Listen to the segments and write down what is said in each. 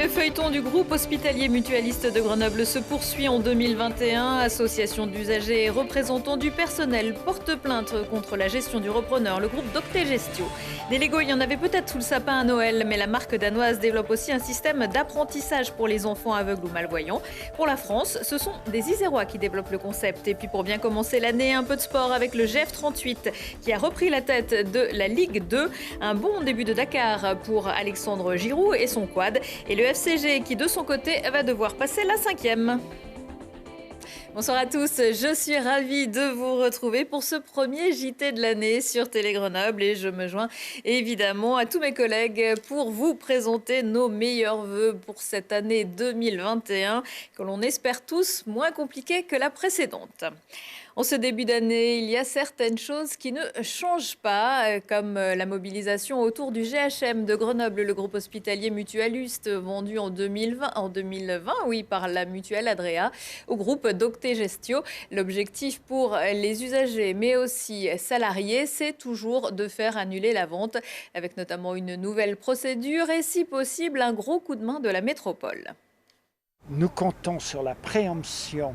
Le feuilleton du groupe hospitalier mutualiste de Grenoble se poursuit en 2021. Association d'usagers et représentants du personnel portent plainte contre la gestion du repreneur, le groupe Doctegestio. Des Lego, il y en avait peut-être sous le sapin à Noël, mais la marque danoise développe aussi un système d'apprentissage pour les enfants aveugles ou malvoyants. Pour la France, ce sont des Isérois qui développent le concept. Et puis pour bien commencer l'année, un peu de sport avec le GF38 qui a repris la tête de la Ligue 2. Un bon début de Dakar pour Alexandre Giroud et son quad. Et le FCG qui de son côté va devoir passer la 5e. Bonsoir à tous, je suis ravie de vous retrouver pour ce premier JT de l'année sur Télé Grenoble et je me joins évidemment à tous mes collègues pour vous présenter nos meilleurs vœux pour cette année 2021 que l'on espère tous moins compliquée que la précédente. En ce début d'année, il y a certaines choses qui ne changent pas, comme la mobilisation autour du GHM de Grenoble, le groupe hospitalier mutualiste vendu en 2020 par la mutuelle Adrea au groupe Doctegestio. L'objectif pour les usagers, mais aussi salariés, c'est toujours de faire annuler la vente, avec notamment une nouvelle procédure et, si possible, un gros coup de main de la métropole. Nous comptons sur la préemption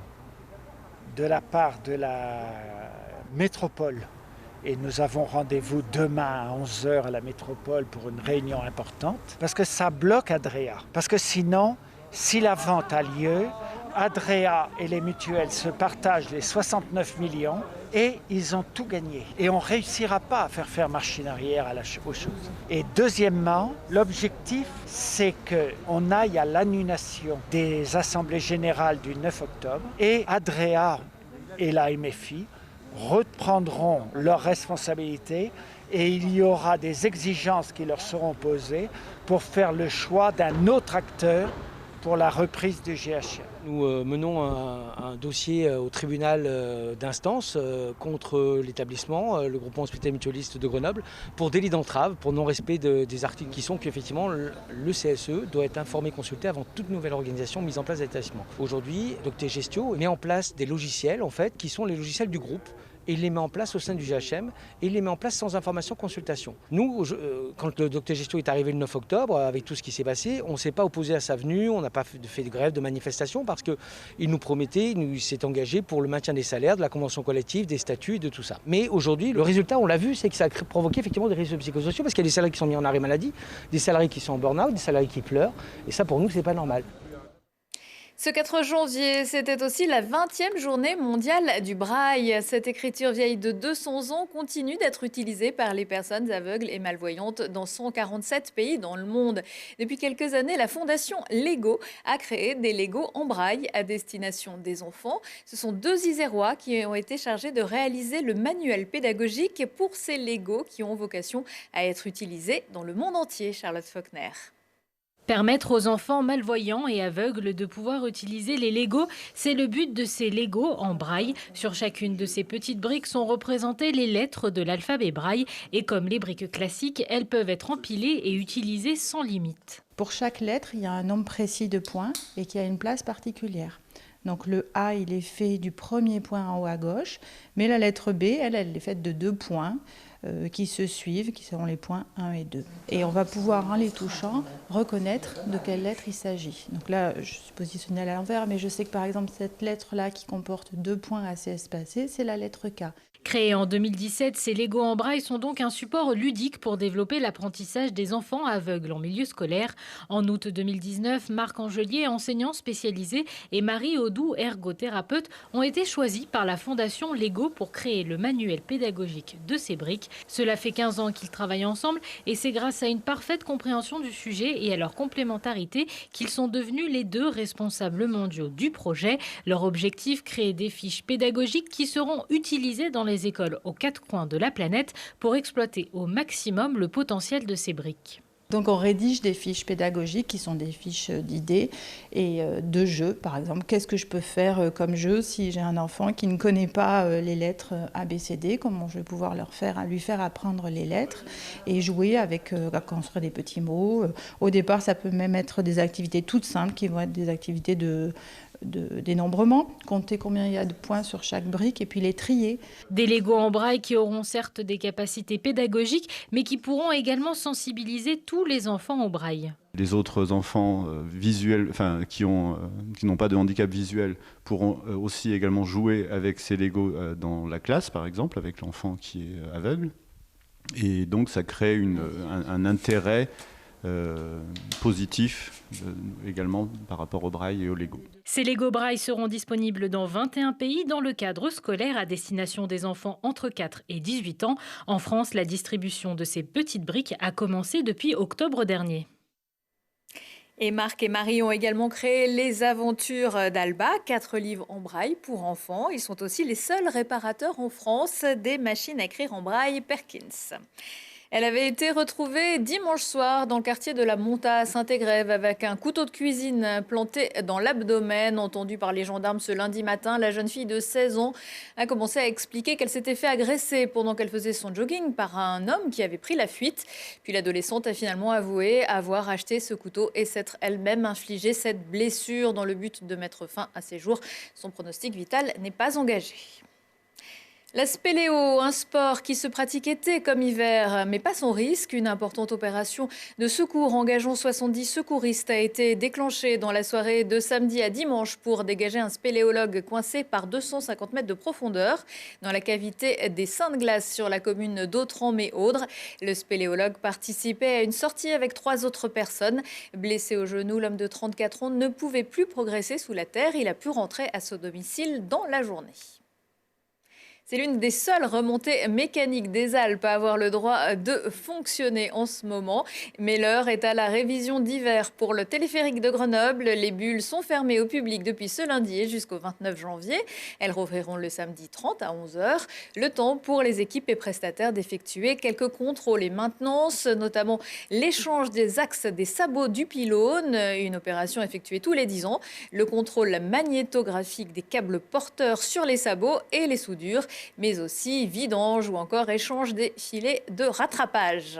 de la part de la métropole et nous avons rendez-vous demain à 11h à la métropole pour une réunion importante parce que ça bloque Adrea. Parce que sinon, si la vente a lieu, Adrea et les mutuelles se partagent les 69 millions et ils ont tout gagné. Et on ne réussira pas à faire machine arrière aux choses. Et deuxièmement, l'objectif, c'est qu'on aille à l'annulation des assemblées générales du 9 octobre et Adrea et la MFI reprendront leurs responsabilités et il y aura des exigences qui leur seront posées pour faire le choix d'un autre acteur pour la reprise du GHM. Nous menons un dossier au tribunal d'instance contre l'établissement, le groupement hospitalier mutualiste de Grenoble, pour délit d'entrave, pour non-respect des articles qui sont qu'effectivement le CSE doit être informé, consulté avant toute nouvelle organisation mise en place de l'établissement. Aujourd'hui, Doctegestio met en place des logiciels en fait, qui sont les logiciels du groupe. Et il les met en place au sein du GHM et il les met en place sans information, consultation. Nous, quand le Doctegestio est arrivé le 9 octobre, avec tout ce qui s'est passé, on ne s'est pas opposé à sa venue, on n'a pas fait de grève, de manifestation parce qu'il nous promettait, il s'est engagé pour le maintien des salaires, de la convention collective, des statuts, de tout ça. Mais aujourd'hui, le résultat, on l'a vu, c'est que ça a provoqué effectivement des risques psychosociaux parce qu'il y a des salariés qui sont mis en arrêt maladie, des salariés qui sont en burn-out, des salariés qui pleurent. Et ça, pour nous, c'est pas normal. Ce 4 janvier, c'était aussi la 20e journée mondiale du braille. Cette écriture vieille de 200 ans continue d'être utilisée par les personnes aveugles et malvoyantes dans 147 pays dans le monde. Depuis quelques années, la fondation Lego a créé des Lego en braille à destination des enfants. Ce sont 2 Isérois qui ont été chargés de réaliser le manuel pédagogique pour ces Lego qui ont vocation à être utilisés dans le monde entier. Charlotte Faulkner. Permettre aux enfants malvoyants et aveugles de pouvoir utiliser les Lego, c'est le but de ces Lego en braille. Sur chacune de ces petites briques sont représentées les lettres de l'alphabet braille et comme les briques classiques, elles peuvent être empilées et utilisées sans limite. Pour chaque lettre, il y a un nombre précis de points et qui a une place particulière. Donc le A, il est fait du premier point en haut à gauche, mais la lettre B, elle est faite de 2 points qui se suivent, qui seront les points 1 et 2. Et on va pouvoir, en les touchant, reconnaître de quelle lettre il s'agit. Donc là, je suis positionnée à l'envers, mais je sais que par exemple, cette lettre-là qui comporte 2 points assez espacés, c'est la lettre K. Créés en 2017, ces Lego en braille sont donc un support ludique pour développer l'apprentissage des enfants aveugles en milieu scolaire. En août 2019, Marc Angelier, enseignant spécialisé, et Marie Audou, ergothérapeute, ont été choisis par la fondation Lego pour créer le manuel pédagogique de ces briques. Cela fait 15 ans qu'ils travaillent ensemble et c'est grâce à une parfaite compréhension du sujet et à leur complémentarité qu'ils sont devenus les 2 responsables mondiaux du projet. Leur objectif, créer des fiches pédagogiques qui seront utilisées dans les écoles aux 4 coins de la planète pour exploiter au maximum le potentiel de ces briques. Donc on rédige des fiches pédagogiques qui sont des fiches d'idées et de jeux. Par exemple, qu'est-ce que je peux faire comme jeu si j'ai un enfant qui ne connaît pas les lettres A, B, C, D, comment je vais pouvoir lui faire apprendre les lettres et jouer avec, à construire des petits mots. Au départ, ça peut même être des activités toutes simples qui vont être des activités de de dénombrement, compter combien il y a de points sur chaque brique et puis les trier. Des Legos en braille qui auront certes des capacités pédagogiques, mais qui pourront également sensibiliser tous les enfants au braille. Les autres enfants visuels, qui n'ont pas de handicap visuel pourront aussi également jouer avec ces Legos dans la classe, par exemple, avec l'enfant qui est aveugle. Et donc ça crée un intérêt positif également par rapport au braille et au Lego. Ces Lego braille seront disponibles dans 21 pays dans le cadre scolaire à destination des enfants entre 4 et 18 ans. En France, la distribution de ces petites briques a commencé depuis octobre dernier. Et Marc et Marie ont également créé Les Aventures d'Alba, 4 livres en braille pour enfants. Ils sont aussi les seuls réparateurs en France des machines à écrire en braille Perkins. Elle avait été retrouvée dimanche soir dans le quartier de la Monta à Saint-Égrève avec un couteau de cuisine planté dans l'abdomen. Entendue par les gendarmes ce lundi matin, la jeune fille de 16 ans a commencé à expliquer qu'elle s'était fait agresser pendant qu'elle faisait son jogging par un homme qui avait pris la fuite. Puis l'adolescente a finalement avoué avoir acheté ce couteau et s'être elle-même infligé cette blessure dans le but de mettre fin à ses jours. Son pronostic vital n'est pas engagé. La spéléo, un sport qui se pratique été comme hiver, mais pas sans risque. Une importante opération de secours engageant 70 secouristes a été déclenchée dans la soirée de samedi à dimanche pour dégager un spéléologue coincé par 250 mètres de profondeur dans la cavité des Saintes-Glaces sur la commune d'Autran-Mé-Audre. Le spéléologue participait à une sortie avec 3 autres personnes. Blessé au genou, l'homme de 34 ans ne pouvait plus progresser sous la terre. Il a pu rentrer à son domicile dans la journée. C'est l'une des seules remontées mécaniques des Alpes à avoir le droit de fonctionner en ce moment. Mais l'heure est à la révision d'hiver pour le téléphérique de Grenoble. Les bulles sont fermées au public depuis ce lundi et jusqu'au 29 janvier. Elles rouvriront le samedi 30 à 11h. Le temps pour les équipes et prestataires d'effectuer quelques contrôles et maintenances, notamment l'échange des axes des sabots du pylône, une opération effectuée tous les 10 ans. Le contrôle magnétographique des câbles porteurs sur les sabots et les soudures, mais aussi vidange ou encore échange des filets de rattrapage.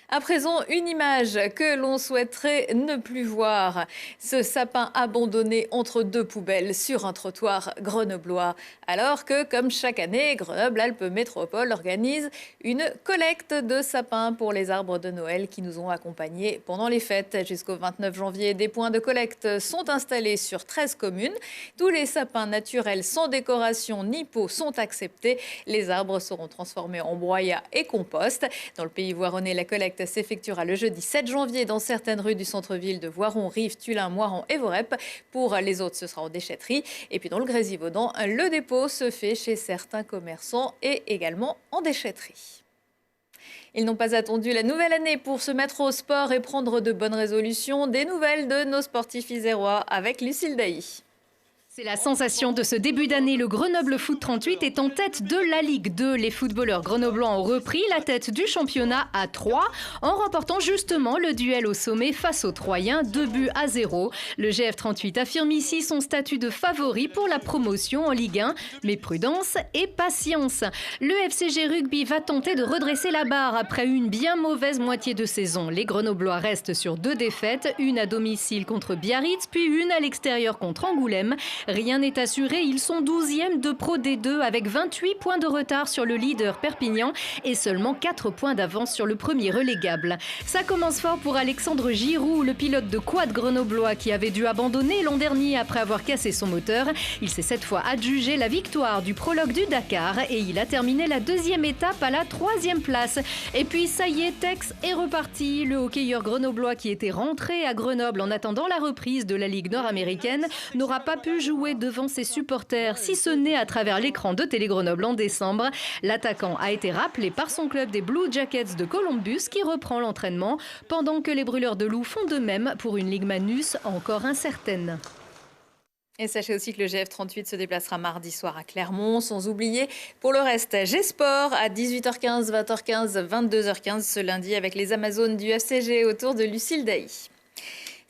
À présent, une image que l'on souhaiterait ne plus voir. Ce sapin abandonné entre 2 poubelles sur un trottoir grenoblois. Alors que, comme chaque année, Grenoble-Alpes Métropole organise une collecte de sapins pour les arbres de Noël qui nous ont accompagnés pendant les fêtes. Jusqu'au 29 janvier, des points de collecte sont installés sur 13 communes. Tous les sapins naturels sans décoration ni pot sont acceptés. Les arbres seront transformés en broyat et compost. Dans le pays voironnais, la collecte s'effectuera le jeudi 7 janvier dans certaines rues du centre-ville de Voiron, Rives, Tullin, Moiran et Vorep. Pour les autres, ce sera en déchetterie. Et puis dans le Grésivaudan, le dépôt se fait chez certains commerçants et également en déchetterie. Ils n'ont pas attendu la nouvelle année pour se mettre au sport et prendre de bonnes résolutions. Des nouvelles de nos sportifs isérois avec Lucille Dailly. C'est la sensation de ce début d'année. Le Grenoble Foot 38 est en tête de la Ligue 2. Les footballeurs grenoblois ont repris la tête du championnat à 3 en remportant justement le duel au sommet face aux Troyens, 2-0. Le GF 38 affirme ici son statut de favori pour la promotion en Ligue 1. Mais prudence et patience. Le FCG Rugby va tenter de redresser la barre après une bien mauvaise moitié de saison. Les Grenoblois restent sur 2 défaites, une à domicile contre Biarritz, puis une à l'extérieur contre Angoulême. Rien n'est assuré, ils sont 12e de Pro D2 avec 28 points de retard sur le leader Perpignan et seulement 4 points d'avance sur le premier relégable. Ça commence fort pour Alexandre Giroud, le pilote de quad grenoblois qui avait dû abandonner l'an dernier après avoir cassé son moteur. Il s'est cette fois adjugé la victoire du prologue du Dakar et il a terminé la 2e étape à la 3e place. Et puis ça y est, Tex est reparti. Le hockeyeur grenoblois qui était rentré à Grenoble en attendant la reprise de la Ligue nord-américaine n'aura pas pu jouer devant ses supporters, si ce n'est à travers l'écran de Télé Grenoble en décembre. L'attaquant a été rappelé par son club des Blue Jackets de Columbus qui reprend l'entraînement, pendant que les brûleurs de loups font de même pour une Ligue Manus encore incertaine. Et sachez aussi que le GF 38 se déplacera mardi soir à Clermont, sans oublier pour le reste G-Sport à 18h15, 20h15, 22h15 ce lundi avec les Amazones du FCG autour de Lucille Dailly.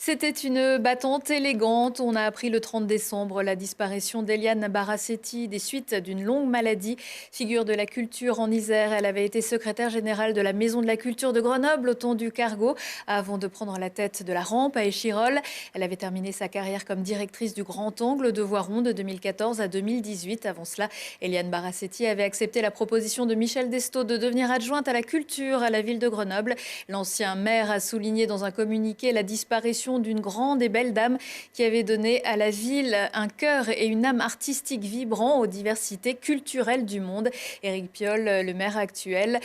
C'était une battante élégante. On a appris le 30 décembre la disparition d'Eliane Barassetti des suites d'une longue maladie. Figure de la culture en Isère, elle avait été secrétaire générale de la Maison de la Culture de Grenoble au temps du Cargo avant de prendre la tête de la Rampe à Échirolles. Elle avait terminé sa carrière comme directrice du Grand Angle de Voiron de 2014 à 2018. Avant cela, Eliane Barassetti avait accepté la proposition de Michel Destot de devenir adjointe à la culture à la ville de Grenoble. L'ancien maire a souligné dans un communiqué la disparition d'une grande et belle dame qui avait donné à la ville un cœur et une âme artistique vibrant aux diversités culturelles du monde. Éric Piolle, le maire actuel,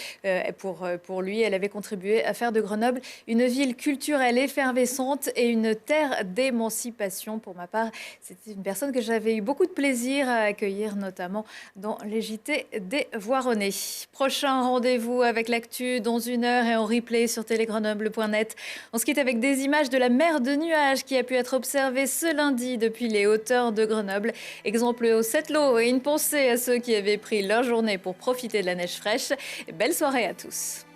pour lui, elle avait contribué à faire de Grenoble une ville culturelle effervescente et une terre d'émancipation. Pour ma part, c'était une personne que j'avais eu beaucoup de plaisir à accueillir, notamment dans les JT des Voironnais. Prochain rendez-vous avec l'actu dans 1 heure et en replay sur télégrenoble.net. On se quitte avec des images de la mer de nuages qui a pu être observée ce lundi depuis les hauteurs de Grenoble. Exemple au Sept-Lô et une pensée à ceux qui avaient pris leur journée pour profiter de la neige fraîche. Belle soirée à tous.